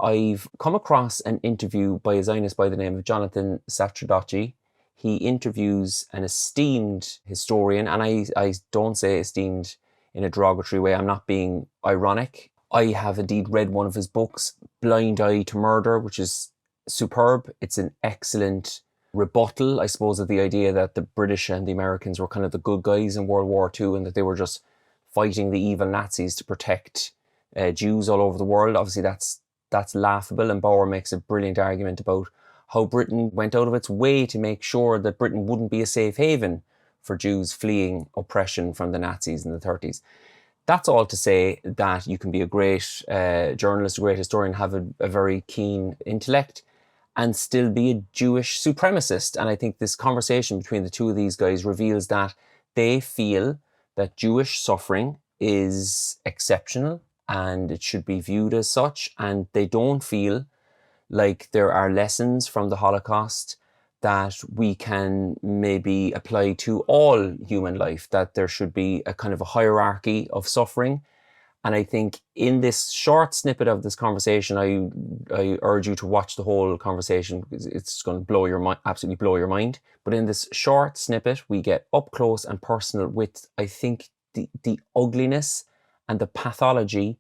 I've come across an interview by a Zionist by the name of Jonathan Safradatchi. He interviews an esteemed historian, and I don't say esteemed in a derogatory way. I'm not being ironic. I have indeed read one of his books, Blind Eye to Murder, which is superb. It's an excellent rebuttal, I suppose, of the idea that the British and the Americans were kind of the good guys in World War II and that they were just fighting the evil Nazis to protect Jews all over the world. Obviously, that's laughable, and Bauer makes a brilliant argument about how Britain went out of its way to make sure that Britain wouldn't be a safe haven for Jews fleeing oppression from the Nazis in the 30s. That's all to say that you can be a great journalist, a great historian, have a very keen intellect, and still be a Jewish supremacist. And I think this conversation between the two of these guys reveals that they feel that Jewish suffering is exceptional and it should be viewed as such. And they don't feel like there are lessons from the Holocaust that we can maybe apply to all human life, that there should be a kind of a hierarchy of suffering. And I think in this short snippet of this conversation, I urge you to watch the whole conversation because it's going to blow your mind, absolutely blow your mind. But in this short snippet, we get up close and personal with, I think, the ugliness and the pathology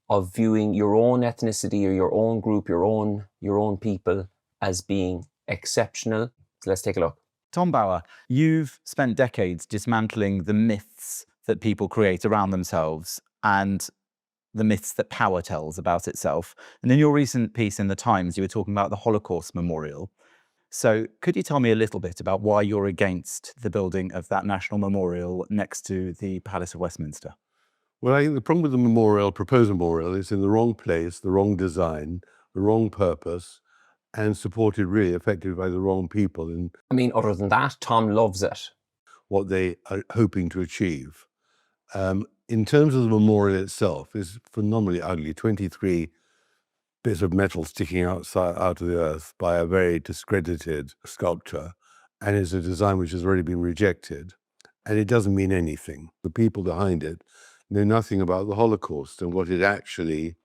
of viewing your own ethnicity or your own group, your own people as being exceptional. So let's take a look. Tom Bauer, you've spent decades dismantling the myths that people create around themselves and the myths that power tells about itself. And in your recent piece in The Times, you were talking about the Holocaust Memorial. So could you tell me a little bit about why you're against the building of that national memorial next to the Palace of Westminster? Well, I think the problem with the proposed memorial, is in the wrong place, the wrong design, the wrong purpose, and supported really effectively by the wrong people in other than that, Tom loves it. What they are hoping to achieve. In terms of the memorial itself, it's phenomenally ugly. 23 bits of metal sticking out of the earth by a very discredited sculptor, and it's a design which has already been rejected, and it doesn't mean anything. The people behind it know nothing about the Holocaust and what it actually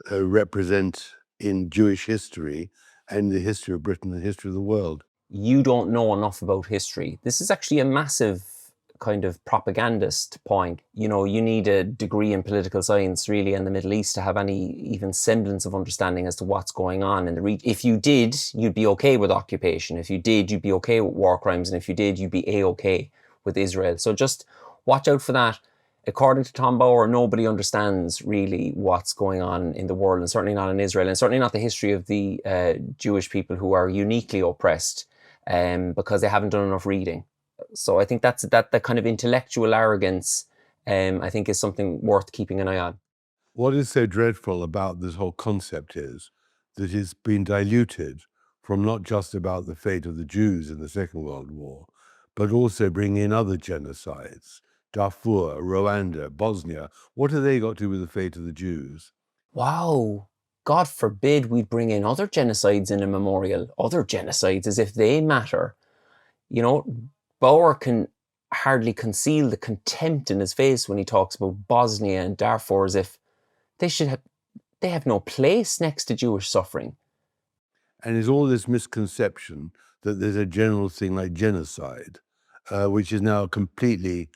represents in Jewish history and the history of Britain and the history of the world. You don't know enough about history. This is actually a massive kind of propagandist point. You know, you need a degree in political science really in the Middle East to have any even semblance of understanding as to what's going on in the region. If you did, you'd be okay with occupation. If you did, you'd be okay with war crimes. And if you did, you'd be A-okay with Israel. So just watch out for that. According to Tom Bauer, nobody understands really what's going on in the world, and certainly not in Israel, and certainly not the history of the Jewish people who are uniquely oppressed because they haven't done enough reading. So I think that kind of intellectual arrogance, I think, is something worth keeping an eye on. What is so dreadful about this whole concept is that it's been diluted from not just about the fate of the Jews in the Second World War, but also bringing in other genocides. Darfur, Rwanda, Bosnia. What have they got to do with the fate of the Jews? Wow. God forbid we bring in other genocides in a memorial. Other genocides, as if they matter. You know, Bauer can hardly conceal the contempt in his face when he talks about Bosnia and Darfur as if they have no place next to Jewish suffering. And there's all this misconception that there's a general thing like genocide, which is now completely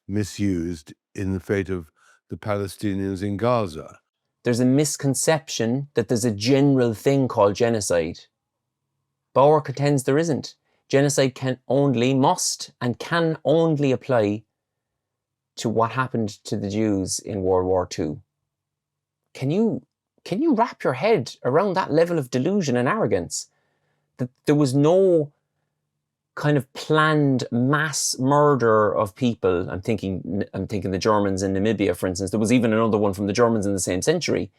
misused in the fate of the Palestinians in Gaza. There's a misconception that there's a general thing called genocide. Bauer contends there isn't. Genocide must and can only apply to what happened to the Jews in World War II. Can you wrap your head around that level of delusion and arrogance? That there was no kind of planned mass murder of people. I'm thinking the Germans in Namibia, for instance. There was even another one from the Germans in the same century.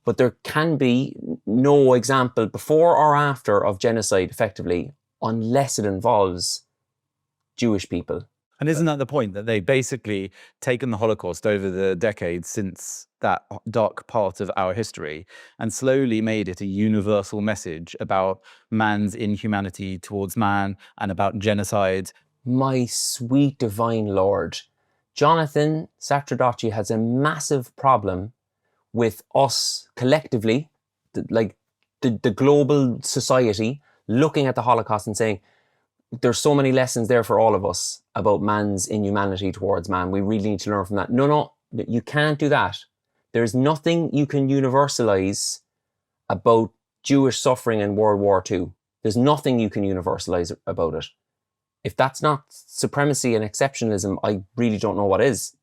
But there can be no example before or after of genocide, effectively, unless it involves Jewish people. And isn't that the point, that they've basically taken the Holocaust over the decades since that dark part of our history and slowly made it a universal message about man's inhumanity towards man and about genocide? My sweet divine Lord, Jonathan Safradatchi has a massive problem with us collectively, the global society looking at the Holocaust and saying, there's so many lessons there for all of us about man's inhumanity towards man. We really need to learn from that. No, you can't do that. There's nothing you can universalize about Jewish suffering in World War II. There's nothing you can universalize about it. If that's not supremacy and exceptionalism, I really don't know what is.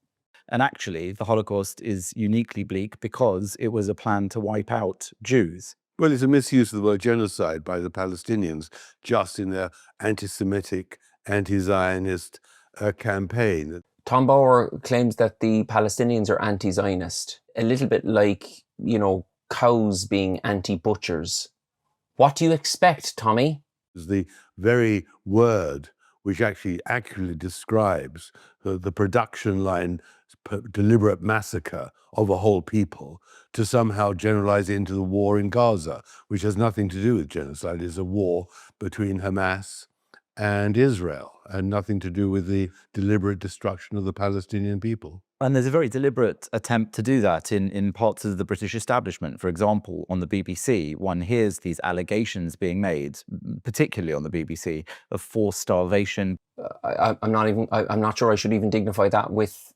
And actually, the Holocaust is uniquely bleak because it was a plan to wipe out Jews. Well, it's a misuse of the word genocide by the Palestinians just in their anti-Semitic, anti-Zionist campaign. Tom Bauer claims that the Palestinians are anti-Zionist, a little bit like, cows being anti-butchers. What do you expect, Tommy? The very word which actually accurately describes the production line deliberate massacre of a whole people, to somehow generalize it into the war in Gaza, which has nothing to do with genocide. It's a war between Hamas and Israel, and nothing to do with the deliberate destruction of the Palestinian people. And there's a very deliberate attempt to do that in parts of the British establishment. For example, on the BBC, one hears these allegations being made, particularly on the BBC, of forced starvation. I'm not sure I should even dignify that with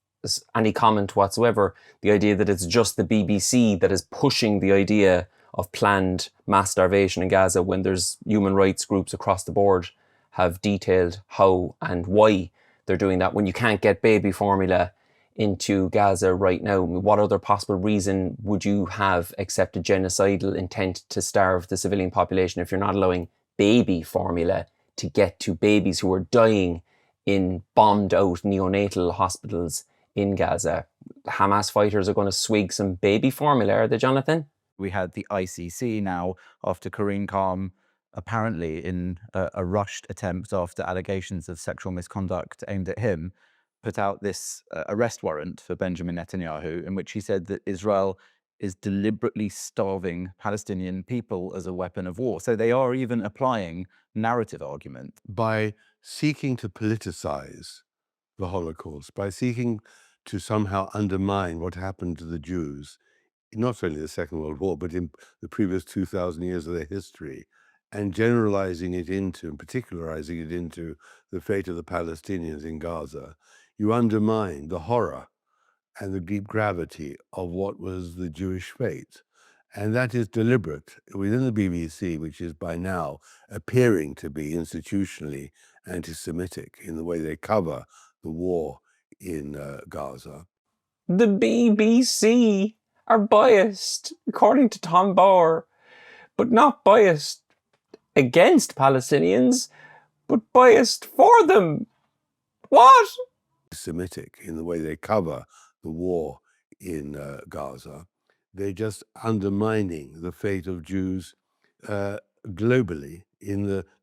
any comment whatsoever. The idea that it's just the BBC that is pushing the idea of planned mass starvation in Gaza, when there's human rights groups across the board have detailed how and why they're doing that. When you can't get baby formula into Gaza right now, what other possible reason would you have except a genocidal intent to starve the civilian population if you're not allowing baby formula to get to babies who are dying in bombed out neonatal hospitals in Gaza? Hamas fighters are going to swig some baby formula, are they, Jonathan? We had the ICC now, after Karim Khan, apparently in a rushed attempt after allegations of sexual misconduct aimed at him, put out this arrest warrant for Benjamin Netanyahu, in which he said that Israel is deliberately starving Palestinian people as a weapon of war. So they are even applying narrative argument. By seeking to politicize the Holocaust, by seeking to somehow undermine what happened to the Jews, not only the Second World War, but in the previous 2,000 years of their history, and generalizing it into, and particularizing it into the fate of the Palestinians in Gaza, you undermine the horror and the deep gravity of what was the Jewish fate. And that is deliberate within the BBC, which is by now appearing to be institutionally anti-Semitic in the way they cover the war in Gaza. The BBC are biased, according to Tom Bauer, but not biased against Palestinians, but biased for them. What? Semitic in the way they cover the war in Gaza. They're just undermining the fate of Jews globally,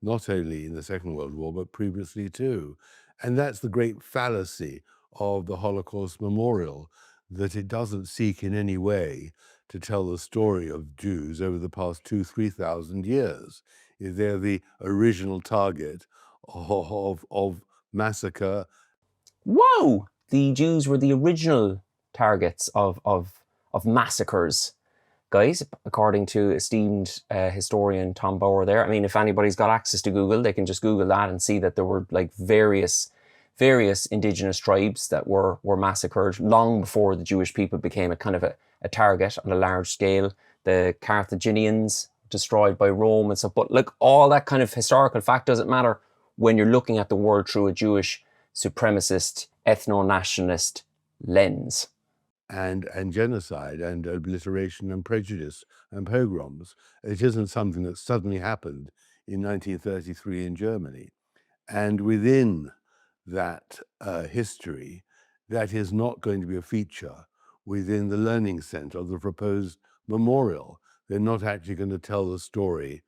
not only in the Second World War, but previously too. And that's the great fallacy of the Holocaust Memorial, that it doesn't seek in any way to tell the story of Jews over the past 2,000-3,000 years. They're the original target of massacre. Whoa! The Jews were the original targets of massacres, guys, according to esteemed historian Tom Bauer there. I mean, if anybody's got access to Google, they can just Google that and see that there were like various indigenous tribes that were massacred long before the Jewish people became a kind of a target on a large scale. The Carthaginians destroyed by Rome and stuff. But look, all that kind of historical fact doesn't matter when you're looking at the world through a Jewish supremacist, ethno-nationalist lens. And genocide and obliteration and prejudice and pogroms. It isn't something that suddenly happened in 1933 in Germany. And within that history, that is not going to be a feature within the learning center of the proposed memorial. They're not actually going to tell the story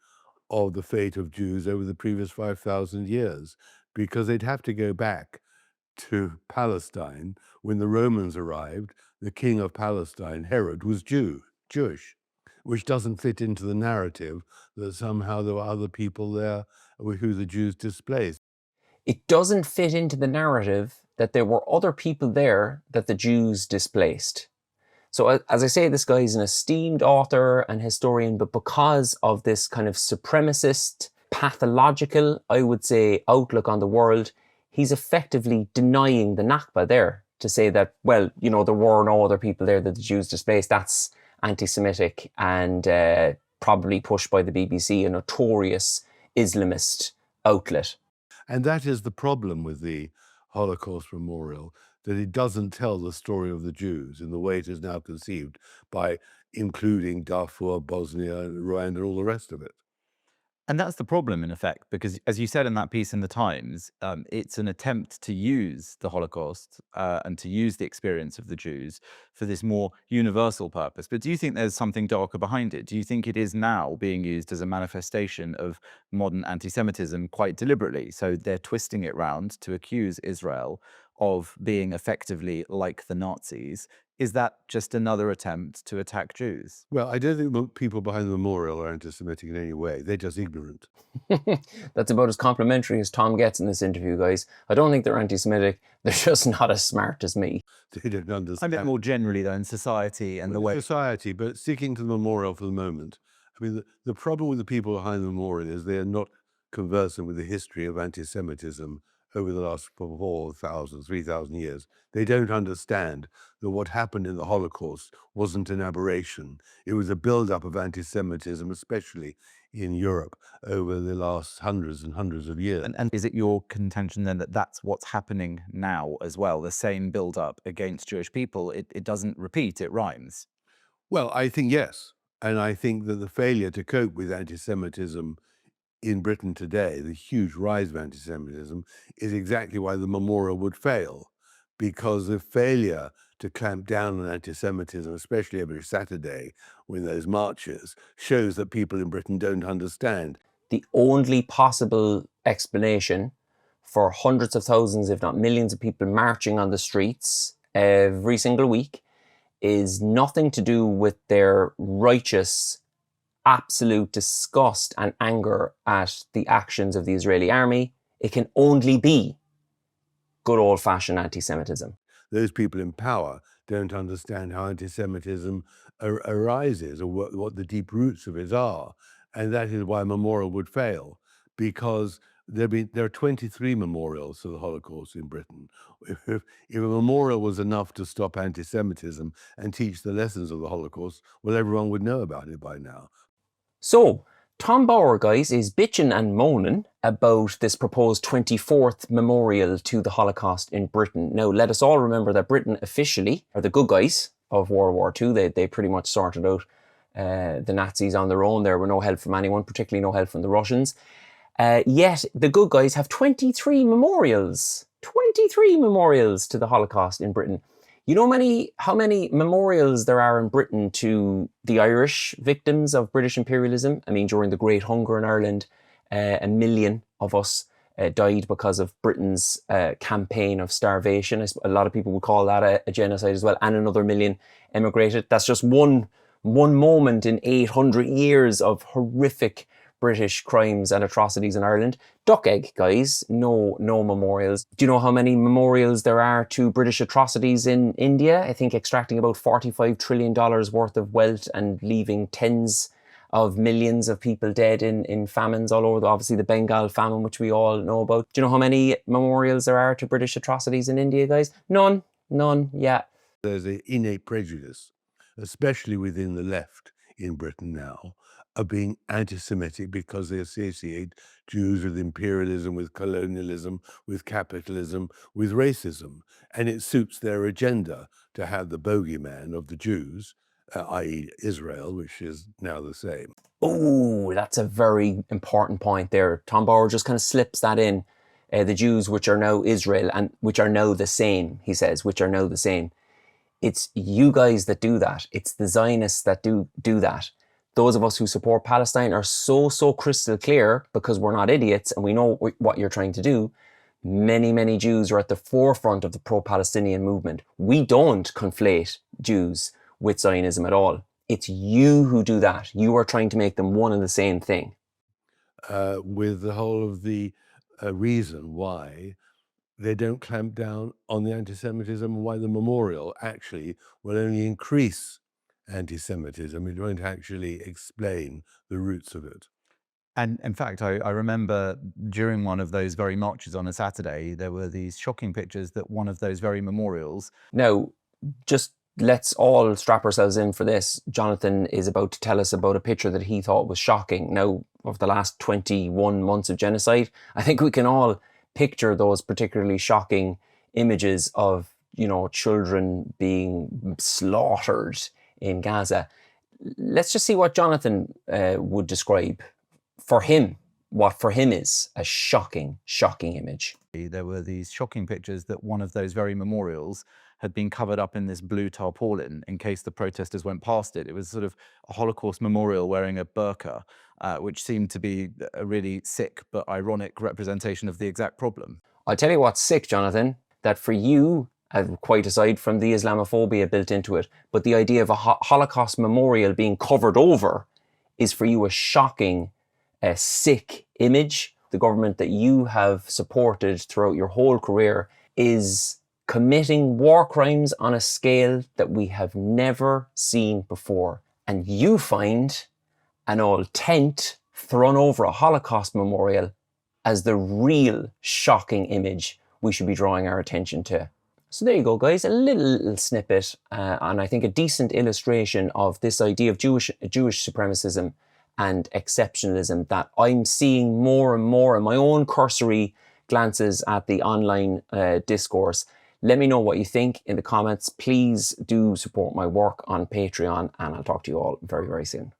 of the fate of Jews over the previous 5,000 years, because they'd have to go back to Palestine. When the Romans arrived, the king of Palestine, Herod, was Jewish, which doesn't fit into the narrative that somehow there were other people there who the Jews displaced. It doesn't fit into the narrative that there were other people there that the Jews displaced. So as I say, this guy is an esteemed author and historian, but because of this kind of supremacist, pathological, I would say, outlook on the world, he's effectively denying the Nakba there to say that, well, you know, there were no other people there that the Jews displaced. That's anti-Semitic and probably pushed by the BBC, a notorious Islamist outlet. And that is the problem with the Holocaust Memorial, that it doesn't tell the story of the Jews in the way it is now conceived by including Darfur, Bosnia, Rwanda, and all the rest of it. And that's the problem, in effect, because as you said in that piece in the Times, it's an attempt to use the Holocaust and to use the experience of the Jews for this more universal purpose. But do you think there's something darker behind it? Do you think it is now being used as a manifestation of modern anti-Semitism quite deliberately? So they're twisting it round to accuse Israel of being effectively like the Nazis. Is that just another attempt to attack Jews? Well, I don't think the people behind the memorial are anti-Semitic in any way. They're just ignorant. That's about as complimentary as Tom gets in this interview, guys. I don't think they're anti-Semitic. They're just not as smart as me. They don't I understand. meant more generally, though, in society and the way... Society, but sticking to the memorial for the moment. I mean, the problem with the people behind the memorial is they are not conversant with the history of anti-Semitism over the last 4,000, 3,000 years. They don't understand that what happened in the Holocaust wasn't an aberration. It was a build-up of anti-Semitism, especially in Europe, over the last hundreds and hundreds of years. And is it your contention then that that's what's happening now as well? The same build-up against Jewish people, it doesn't repeat, it rhymes. Well, I think yes. And I think that the failure to cope with anti-Semitism in Britain today, the huge rise of anti-Semitism, is exactly why the memorial would fail. Because the failure to clamp down on anti-Semitism, especially every Saturday when those marches, shows that people in Britain don't understand. The only possible explanation for hundreds of thousands, if not millions of people marching on the streets every single week is nothing to do with their righteous, absolute disgust and anger at the actions of the Israeli army. It can only be good old-fashioned anti-Semitism. Those people in power don't understand how anti-Semitism arises or what the deep roots of it are. And that is why a memorial would fail, because there are 23 memorials to the Holocaust in Britain. If a memorial was enough to stop anti-Semitism and teach the lessons of the Holocaust, well, everyone would know about it by now. So, Tom Bauer, guys, is bitching and moaning about this proposed 24th memorial to the Holocaust in Britain. Now, let us all remember that Britain officially are the good guys of World War II. They pretty much sorted out the Nazis on their own. There were no help from anyone, particularly no help from the Russians. Yet, the good guys have 23 memorials. 23 memorials to the Holocaust in Britain. You know how many memorials there are in Britain to the Irish victims of British imperialism? I mean, during the Great Hunger in Ireland, 1 million of us died because of Britain's campaign of starvation. A lot of people would call that a genocide as well, and another million emigrated. That's just one moment in 800 years of horrific British crimes and atrocities in Ireland. Duck egg, guys, no memorials. Do you know how many memorials there are to British atrocities in India? I think extracting about $45 trillion worth of wealth and leaving tens of millions of people dead in famines all over, obviously the Bengal famine, which we all know about. Do you know how many memorials there are to British atrocities in India, guys? None, yeah. There's an innate prejudice, especially within the left in Britain now, of being anti-Semitic because they associate Jews with imperialism, with colonialism, with capitalism, with racism. And it suits their agenda to have the bogeyman of the Jews, i.e. Israel, which is now the same. Oh, that's a very important point there. Tom Bauer just kind of slips that in. The Jews, which are now Israel, and which are now the same, he says, which are now the same. It's you guys that do that. It's the Zionists that do that. Those of us who support Palestine are so crystal clear, because we're not idiots and we know what you're trying to do. Many Jews are at the forefront of the pro-Palestinian movement. We don't conflate Jews with Zionism at all. It's you who do that. You are trying to make them one and the same thing. With the whole of the reason why they don't clamp down on the anti-Semitism, and why the memorial actually will only increase anti-Semitism. It won't actually explain the roots of it. And in fact, I remember during one of those very marches on a Saturday, there were these shocking pictures that one of those very memorials. Now, just let's all strap ourselves in for this. Jonathan is about to tell us about a picture that he thought was shocking. Now, of the last 21 months of genocide, I think we can all picture those particularly shocking images of, children being slaughtered in Gaza. Let's just see what Jonathan would describe for him, what for him is a shocking, shocking image. There were these shocking pictures that one of those very memorials had been covered up in this blue tarpaulin in case the protesters went past it. It was sort of a Holocaust memorial wearing a burqa, which seemed to be a really sick but ironic representation of the exact problem. I'll tell you what's sick, Jonathan, that for you, quite aside from the Islamophobia built into it, but the idea of a Holocaust memorial being covered over is for you a shocking, sick image. The government that you have supported throughout your whole career is committing war crimes on a scale that we have never seen before. And you find an old tent thrown over a Holocaust memorial as the real shocking image we should be drawing our attention to. So there you go, guys, a little snippet, and I think a decent illustration of this idea of Jewish supremacism and exceptionalism that I'm seeing more and more in my own cursory glances at the online discourse. Let me know what you think in the comments. Please do support my work on Patreon, and I'll talk to you all very, very soon.